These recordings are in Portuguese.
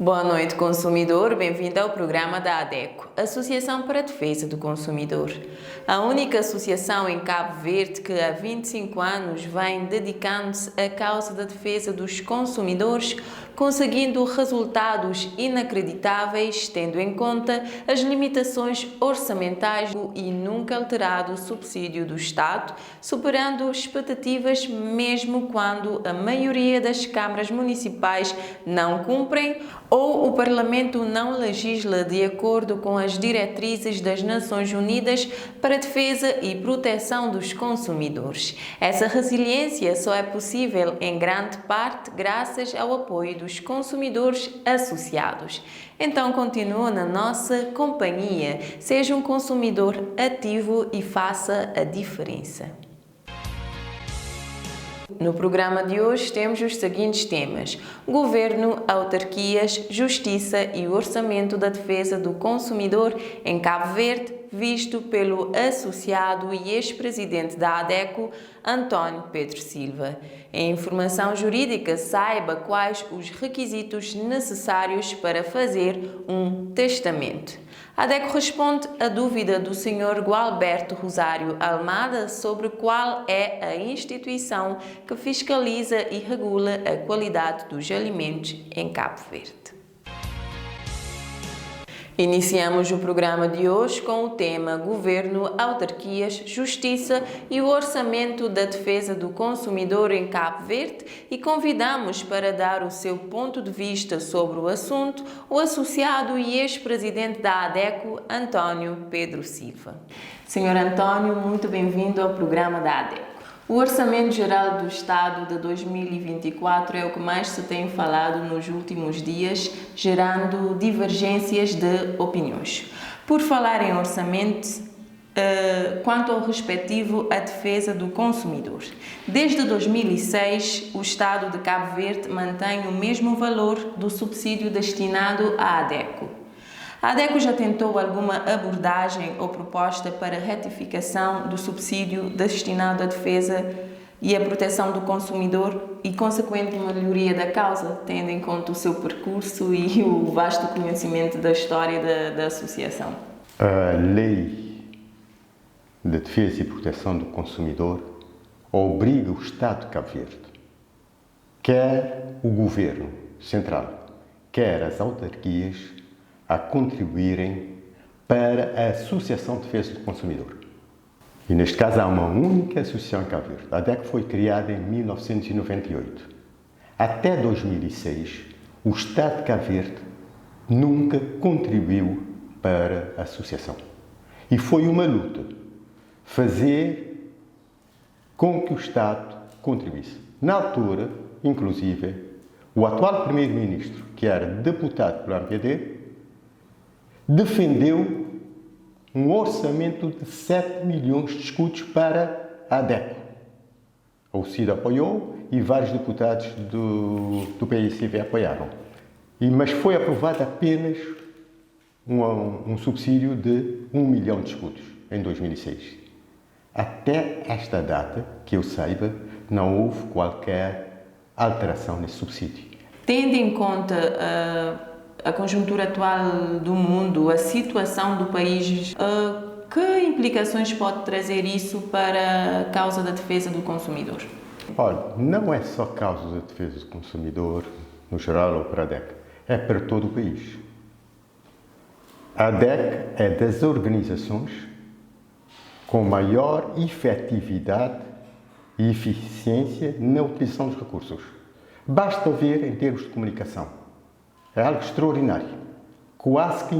Boa noite, consumidor. Bem-vindo ao programa da ADECO, Associação para a Defesa do Consumidor. A única associação em Cabo Verde que há 25 anos vem dedicando-se à causa da defesa dos consumidores, conseguindo resultados inacreditáveis, tendo em conta as limitações orçamentais e nunca alterado o subsídio do Estado, superando expectativas mesmo quando a maioria das câmaras municipais não cumprem ou o Parlamento não legisla de acordo com as diretrizes das Nações Unidas para a defesa e proteção dos consumidores. Essa resiliência só é possível em grande parte graças ao apoio dos consumidores associados. Então continua na nossa companhia, seja um consumidor ativo e faça a diferença. No programa de hoje temos os seguintes temas: Governo, autarquias, Justiça e o Orçamento da Defesa do Consumidor em Cabo Verde, visto pelo associado e ex-presidente da ADECO, António Pedro Silva. Em informação jurídica, saiba quais os requisitos necessários para fazer um testamento. A ADECO responde à dúvida do Sr. Gualberto Rosário Almada sobre qual é a instituição que fiscaliza e regula a qualidade dos alimentos em Cabo Verde. Iniciamos o programa de hoje com o tema Governo, autarquias, Justiça e o Orçamento da Defesa do Consumidor em Cabo Verde e convidamos para dar o seu ponto de vista sobre o assunto o associado e ex-presidente da ADECO, António Pedro Silva. Senhor António, muito bem-vindo ao programa da ADECO. O Orçamento Geral do Estado de 2024 é o que mais se tem falado nos últimos dias, gerando divergências de opiniões. Por falar em orçamento, quanto ao respectivo à defesa do consumidor. Desde 2006, o Estado de Cabo Verde mantém o mesmo valor do subsídio destinado à ADECO. A ADECO já tentou alguma abordagem ou proposta para retificação do subsídio destinado à defesa e à proteção do consumidor e consequente melhoria da causa, tendo em conta o seu percurso e o vasto conhecimento da história da associação? A Lei de Defesa e Proteção do Consumidor obriga o Estado de Cabo Verde, quer o Governo Central, quer as autarquias, a contribuírem para a Associação de Defesa do Consumidor. E neste caso há uma única associação em Cabo Verde. A ADECO foi criada em 1998. Até 2006, o Estado de Cabo Verde nunca contribuiu para a associação. E foi uma luta fazer com que o Estado contribuísse. Na altura, inclusive, o atual Primeiro-Ministro, que era deputado pelo MPD, defendeu um orçamento de 7 milhões de escudos para a ADECO. O CID apoiou e vários deputados do PICV apoiaram. Mas foi aprovado apenas um subsídio de 1 milhão de escudos em 2006. Até esta data, que eu saiba, não houve qualquer alteração nesse subsídio. Tendo em conta a conjuntura atual do mundo, a situação do país, que implicações pode trazer isso para a causa da defesa do consumidor? Olha, não é só causa da defesa do consumidor, no geral, ou para a ADECO, é para todo o país. A ADECO é das organizações com maior efetividade e eficiência na utilização dos recursos. Basta ver em termos de comunicação. É algo extraordinário, quase que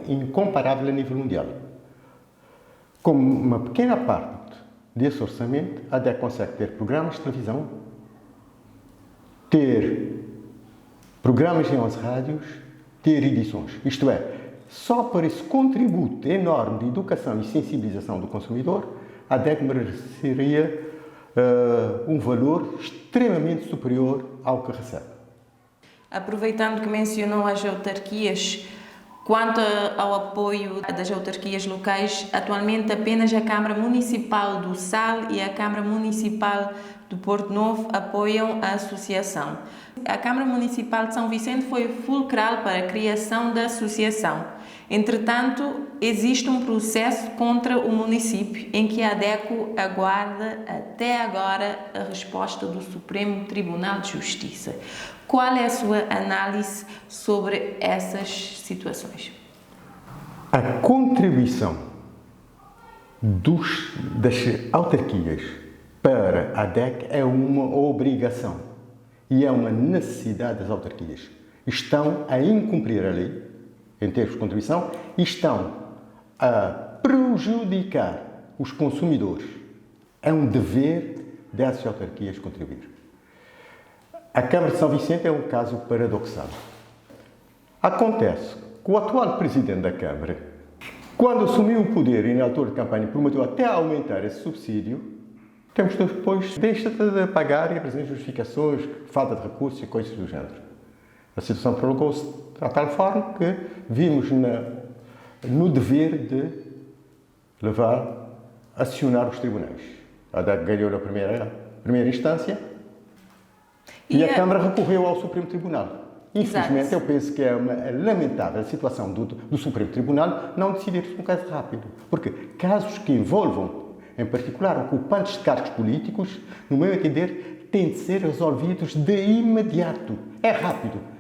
incomparável a nível mundial. Com uma pequena parte desse orçamento, a ADECO consegue ter programas de televisão, ter programas em 11 rádios, ter edições. Isto é, só por esse contributo enorme de educação e sensibilização do consumidor, a ADECO mereceria um valor extremamente superior ao que recebe. Aproveitando que mencionou as autarquias, Quanto ao apoio das autarquias locais, atualmente apenas a Câmara Municipal do Sal e a Câmara Municipal do Porto Novo apoiam a associação. A Câmara Municipal de São Vicente foi fulcral para a criação da associação. Entretanto, existe um processo contra o município em que a ADECO aguarda até agora a resposta do Supremo Tribunal de Justiça. Qual é a sua análise sobre essas situações? A contribuição das autarquias para a ADEC é uma obrigação e é uma necessidade das autarquias. Estão a incumprir a lei em termos de contribuição e estão a prejudicar os consumidores. É um dever dessas autarquias contribuir. A Câmara de São Vicente é um caso paradoxal. Acontece que o atual presidente da Câmara, quando assumiu o poder e na altura de campanha prometeu até aumentar esse subsídio, temos depois deixa de pagar e apresentar justificações, falta de recursos e coisas do género. A situação prolongou-se de tal forma que vimos no dever de acionar os tribunais. A ADEC ganhou na primeira instância e a Câmara recorreu ao Supremo Tribunal. Infelizmente, eu penso que é uma lamentável situação do Supremo Tribunal não decidir um caso rápido. Porque casos que envolvam, em particular, ocupantes de cargos políticos, no meu entender, têm de ser resolvidos de imediato. É rápido.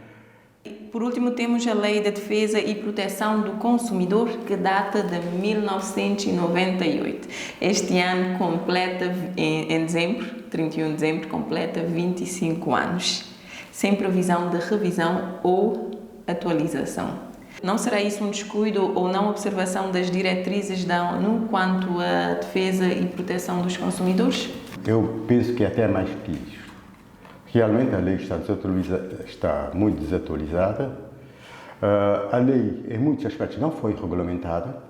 Por último, temos a Lei de Defesa e Proteção do Consumidor, que data de 1998. Este ano completa, em dezembro, 31 de dezembro, completa 25 anos, sem previsão de revisão ou atualização. Não será isso um descuido ou não observação das diretrizes da ONU quanto à defesa e proteção dos consumidores? Eu penso que é até mais que isso. Realmente a lei está muito desatualizada. A lei, em muitos aspectos, não foi regulamentada.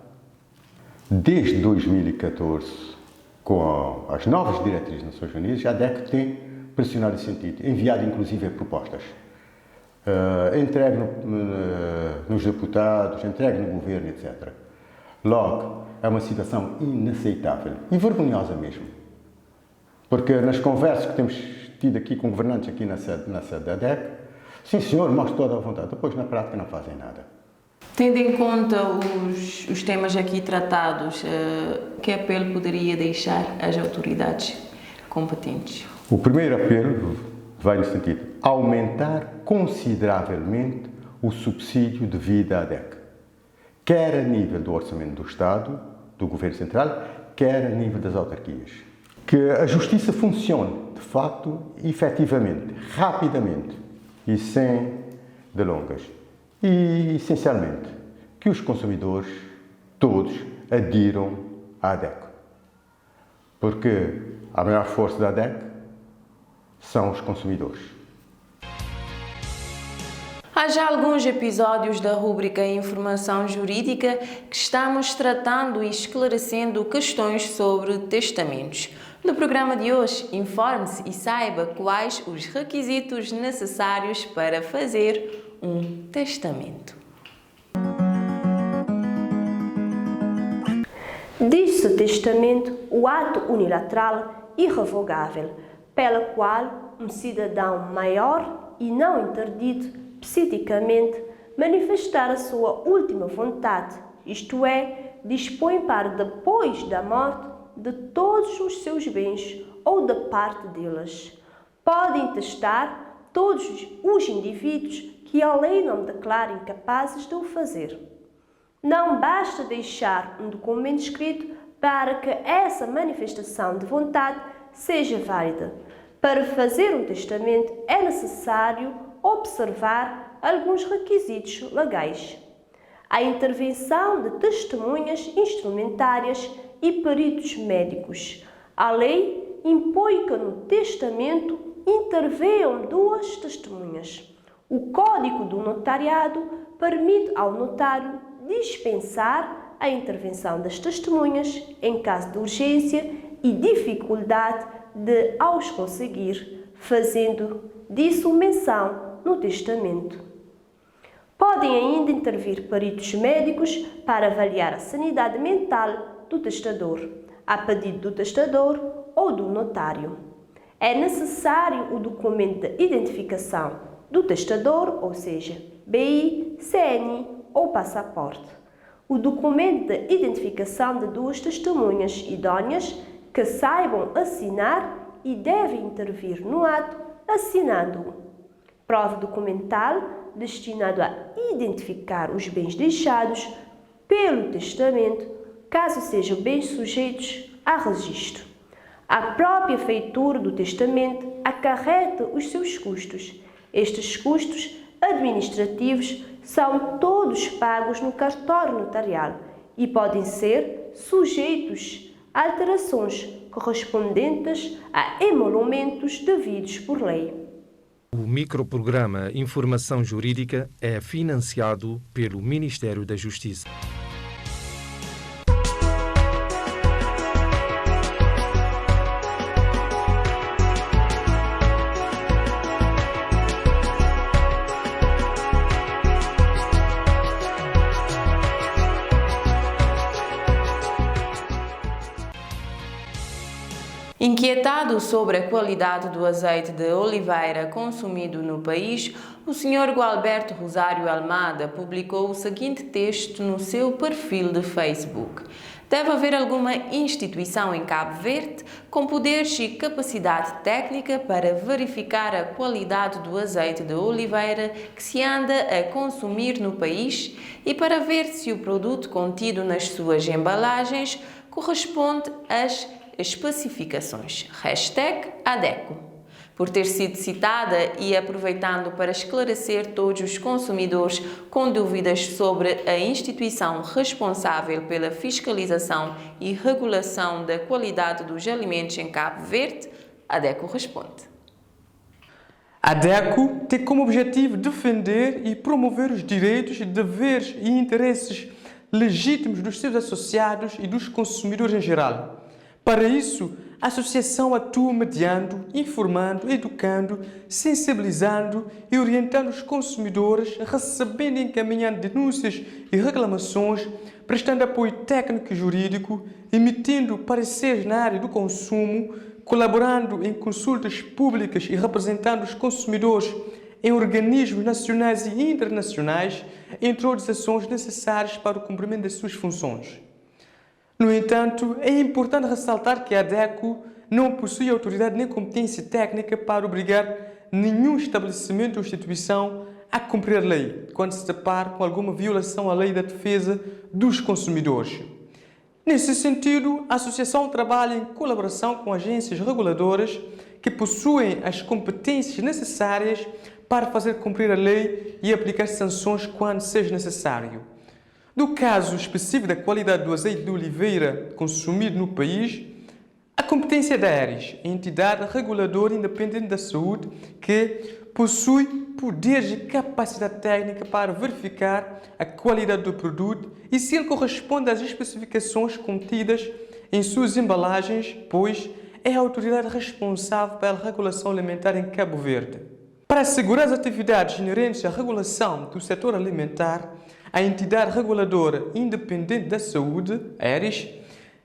Desde 2014, com as novas diretrizes das Nações Unidas, a ADEC tem pressionado nesse sentido, enviado inclusive propostas. Entregue nos deputados, entregue no governo, etc. Logo, é uma situação inaceitável e vergonhosa mesmo. Porque nas conversas que temos tido aqui com governantes aqui na sede da ADEC, sim senhor, mostram toda a vontade, depois na prática não fazem nada. Tendo em conta os temas aqui tratados, que apelo poderia deixar às autoridades competentes? O primeiro apelo vai no sentido de aumentar consideravelmente o subsídio devido à ADEC, quer a nível do orçamento do Estado, do Governo Central, quer a nível das autarquias. Que a justiça funcione, de facto, efetivamente, rapidamente e sem delongas. E, essencialmente, que os consumidores, todos, adiram à ADEC. Porque a maior força da ADEC são os consumidores. Há já alguns episódios da rúbrica Informação Jurídica que estamos tratando e esclarecendo questões sobre testamentos. No programa de hoje, informe-se e saiba quais os requisitos necessários para fazer um testamento. Diz-se testamento o ato unilateral irrevogável, pela qual um cidadão maior e não interdito psiquicamente manifestar a sua última vontade, isto é, dispõe para depois da morte de todos os seus bens ou de parte deles. Podem testar todos os indivíduos que a lei não declara capazes de o fazer. Não basta deixar um documento escrito para que essa manifestação de vontade seja válida. Para fazer um testamento é necessário observar alguns requisitos legais. A intervenção de testemunhas instrumentárias e peritos médicos. A lei impõe que no testamento intervenham duas testemunhas. O Código do Notariado permite ao notário dispensar a intervenção das testemunhas em caso de urgência e dificuldade de as conseguir, fazendo disso menção no testamento. Podem ainda intervir peritos médicos para avaliar a sanidade mental do testador, a pedido do testador ou do notário. É necessário o documento de identificação do testador, ou seja, BI, CNI ou passaporte. O documento de identificação de duas testemunhas idôneas que saibam assinar e devem intervir no ato assinando-o. Prova documental destinado a identificar os bens deixados pelo testamento, caso sejam bens sujeitos a registro. A própria feitura do testamento acarreta os seus custos. Estes custos administrativos são todos pagos no cartório notarial e podem ser sujeitos a alterações correspondentes a emolumentos devidos por lei. O microprograma Informação Jurídica é financiado pelo Ministério da Justiça. Inquietado sobre a qualidade do azeite de oliveira consumido no país, o Sr. Gualberto Rosário Almada publicou o seguinte texto no seu perfil de Facebook. Deve haver alguma instituição em Cabo Verde com poderes e capacidade técnica para verificar a qualidade do azeite de oliveira que se anda a consumir no país e para ver se o produto contido nas suas embalagens corresponde às especificações. #ADECO. Por ter sido citada e aproveitando para esclarecer todos os consumidores com dúvidas sobre a instituição responsável pela fiscalização e regulação da qualidade dos alimentos em Cabo Verde, ADECO responde. A ADECO tem como objetivo defender e promover os direitos, deveres e interesses legítimos dos seus associados e dos consumidores em geral. Para isso, a associação atua mediando, informando, educando, sensibilizando e orientando os consumidores, recebendo e encaminhando denúncias e reclamações, prestando apoio técnico e jurídico, emitindo pareceres na área do consumo, colaborando em consultas públicas e representando os consumidores em organismos nacionais e internacionais, entre outras ações necessárias para o cumprimento das suas funções. No entanto, é importante ressaltar que a ADECO não possui autoridade nem competência técnica para obrigar nenhum estabelecimento ou instituição a cumprir a lei, quando se depara com alguma violação à lei da defesa dos consumidores. Nesse sentido, a associação trabalha em colaboração com agências reguladoras que possuem as competências necessárias para fazer cumprir a lei e aplicar sanções quando seja necessário. No caso específico da qualidade do azeite de oliveira consumido no país, a competência da ARES, a entidade reguladora independente da saúde, que possui poderes e capacidade técnica para verificar a qualidade do produto e se ele corresponde às especificações contidas em suas embalagens, pois é a autoridade responsável pela regulação alimentar em Cabo Verde. Para assegurar as atividades inerentes à regulação do setor alimentar, a entidade reguladora independente da saúde, ARES,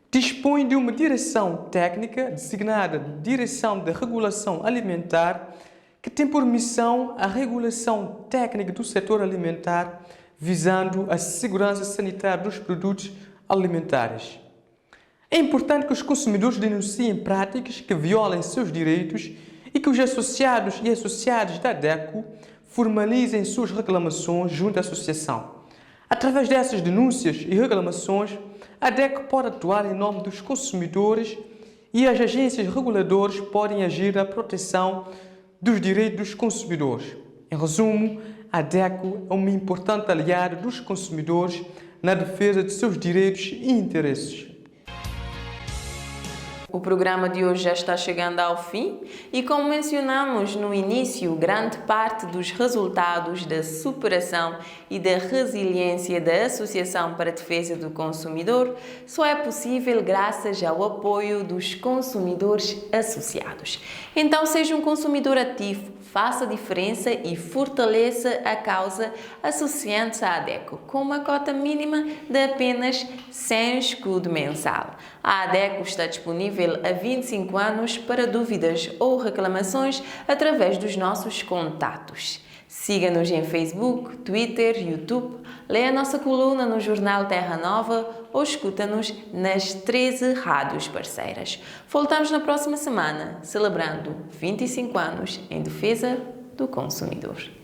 dispõe de uma direção técnica designada Direção de Regulação Alimentar, que tem por missão a regulação técnica do setor alimentar, visando a segurança sanitária dos produtos alimentares. É importante que os consumidores denunciem práticas que violem seus direitos e que os associados e associadas da ADECO formalizem suas reclamações junto à associação. Através dessas denúncias e reclamações, a ADECO pode atuar em nome dos consumidores e as agências reguladoras podem agir na proteção dos direitos dos consumidores. Em resumo, a ADECO é uma importante aliada dos consumidores na defesa de seus direitos e interesses. O programa de hoje já está chegando ao fim e, como mencionamos no início, grande parte dos resultados da superação e da resiliência da Associação para a Defesa do Consumidor só é possível graças ao apoio dos consumidores associados. Então, seja um consumidor ativo, faça diferença e fortaleça a causa associando-se à ADECO, com uma cota mínima de apenas 100 escudo mensal. A ADECO está disponível há 25 anos para dúvidas ou reclamações através dos nossos contatos. Siga-nos em Facebook, Twitter, YouTube, leia a nossa coluna no jornal Terra Nova ou escuta-nos nas 13 rádios parceiras. Voltamos na próxima semana, celebrando 25 anos em defesa do consumidor.